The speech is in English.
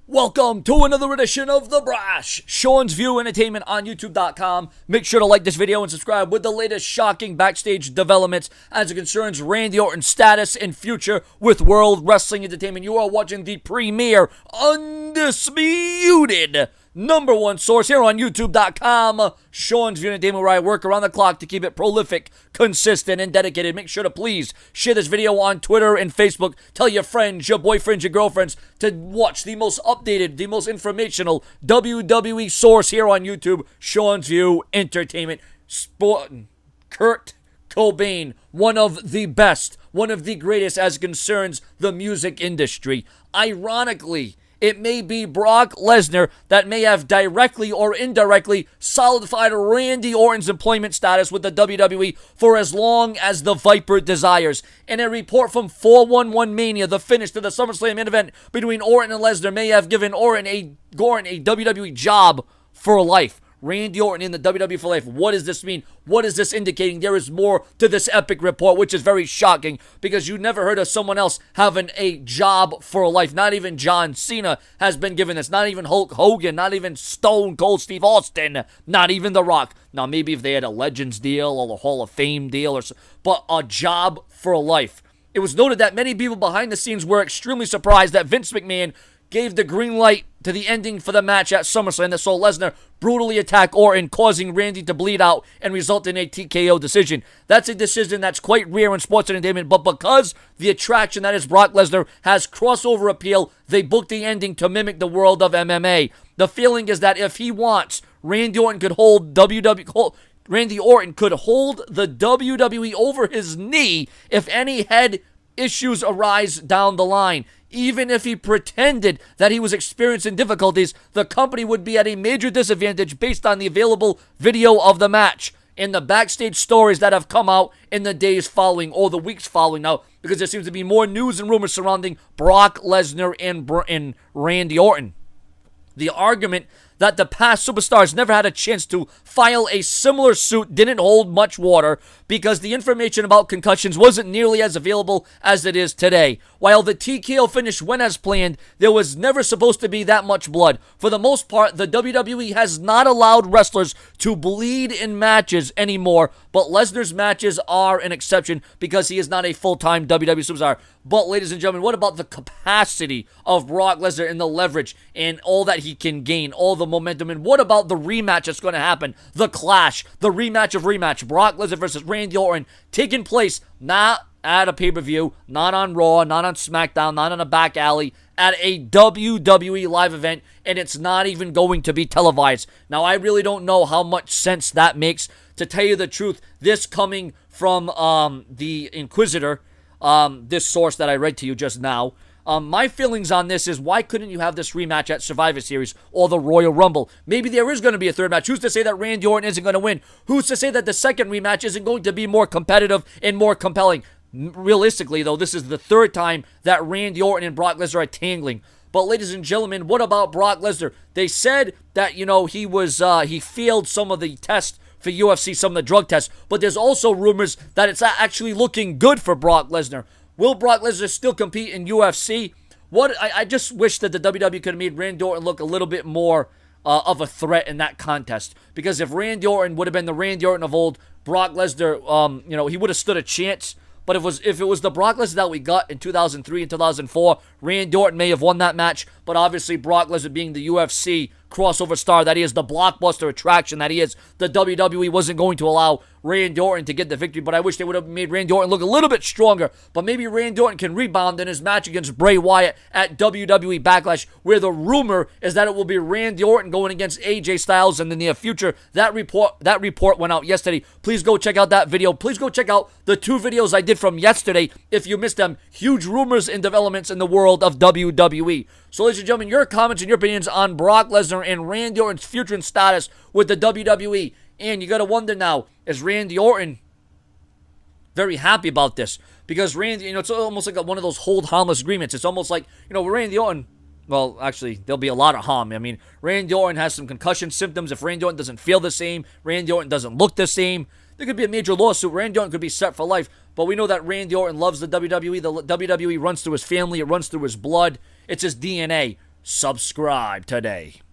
Welcome to another edition of The Brash, Sean's View Entertainment on YouTube.com. Make sure to like this video and subscribe with the latest shocking backstage developments as it concerns Randy Orton's status and future with World Wrestling Entertainment. You are watching the premier, undisputed #1 source here on YouTube.com, Sean's View Entertainment, where I work around the clock to keep it prolific, consistent, and dedicated. Make sure to please share this video on Twitter and Facebook. Tell your friends, your boyfriends, your girlfriends to watch the most updated, the most informational WWE source here on YouTube, Sean's View Entertainment. Kurt Cobain, one of the best, one of the greatest as it concerns the music industry. Ironically, it may be Brock Lesnar that may have directly or indirectly solidified Randy Orton's employment status with the WWE for as long as the Viper desires. In a report from 411 Mania, the finish to the SummerSlam main event between Orton and Lesnar may have given Orton a WWE job for life. Randy Orton in the WWE for life. What does this mean? What is this indicating? There is more to this epic report, which is very shocking because you never heard of someone else having a job for life. Not even John Cena has been given this. Not even Hulk Hogan. Not even Stone Cold Steve Austin. Not even The Rock. Now, maybe if they had a Legends deal or a Hall of Fame deal, but a job for life. It was noted that many people behind the scenes were extremely surprised that Vince McMahon gave the green light to the ending for the match at SummerSlam that saw Lesnar brutally attack Orton, causing Randy to bleed out and result in a TKO decision. That's a decision that's quite rare in sports entertainment, but because the attraction that is Brock Lesnar has crossover appeal, they booked the ending to mimic the world of MMA. The feeling is that if he wants, Randy Orton could hold Randy Orton could hold the WWE over his knee if any head issues arise down the line. Even if he pretended that he was experiencing difficulties, the company would be at a major disadvantage based on the available video of the match and the backstage stories that have come out in the days following or the weeks following now, because there seems to be more news and rumors surrounding Brock Lesnar and Randy Orton. The argument that the past superstars never had a chance to file a similar suit didn't hold much water because the information about concussions wasn't nearly as available as it is today. While the TKO finish went as planned, there was never supposed to be that much blood. For the most part, the WWE has not allowed wrestlers to bleed in matches anymore, but Lesnar's matches are an exception because he is not a full-time WWE superstar. But, ladies and gentlemen, what about the capacity of Brock Lesnar and the leverage and all that he can gain, all the momentum? And what about the rematch that's going to happen? The clash, the rematch of rematch, Brock Lesnar versus Randy Orton, taking place not at a pay-per-view, not on Raw, not on SmackDown, not on a back alley, at a WWE live event, and it's not even going to be televised. Now, I really don't know how much sense that makes. To tell you the truth, this coming from the Inquisitor, this source that I read to you just now, my feelings on this is, why couldn't you have this rematch at Survivor Series or the Royal Rumble? Maybe there is going to be a third match. Who's to say that Randy Orton isn't going to win? Who's to say that the second rematch isn't going to be more competitive and more compelling? Realistically, though, this is the third time that Randy Orton and Brock Lesnar are tangling. But, ladies and gentlemen, what about Brock Lesnar? They said that, he failed some of the tests for UFC, some of the drug tests, but there's also rumors that it's actually looking good for Brock Lesnar. Will Brock Lesnar still compete in UFC? I just wish that the WWE could have made Randy Orton look a little bit more of a threat in that contest. Because if Randy Orton would have been the Randy Orton of old, Brock Lesnar, he would have stood a chance. But if it was the Brock Lesnar that we got in 2003 and 2004, Randy Orton may have won that match. But obviously, Brock Lesnar being the UFC crossover star that he is, the blockbuster attraction that he is, the WWE wasn't going to allow Randy Orton to get the victory, but I wish they would have made Randy Orton look a little bit stronger. But maybe Randy Orton can rebound in his match against Bray Wyatt at WWE Backlash, where the rumor is that it will be Randy Orton going against AJ Styles in the near future. That report went out yesterday. Please go check out that video. Please go check out the 2 videos I did from yesterday if you missed them. Huge rumors and developments in the world of WWE. So, ladies and gentlemen, your comments and your opinions on Brock Lesnar and Randy Orton's future and status with the WWE. And you got to wonder now, is Randy Orton very happy about this? Because Randy, it's almost like one of those hold harmless agreements. It's almost like, Randy Orton, well, actually, there'll be a lot of harm. I mean, Randy Orton has some concussion symptoms. If Randy Orton doesn't feel the same, Randy Orton doesn't look the same, there could be a major lawsuit. Randy Orton could be set for life. But we know that Randy Orton loves the WWE. The WWE runs through his family. It runs through his blood. It's his DNA. subscribe today.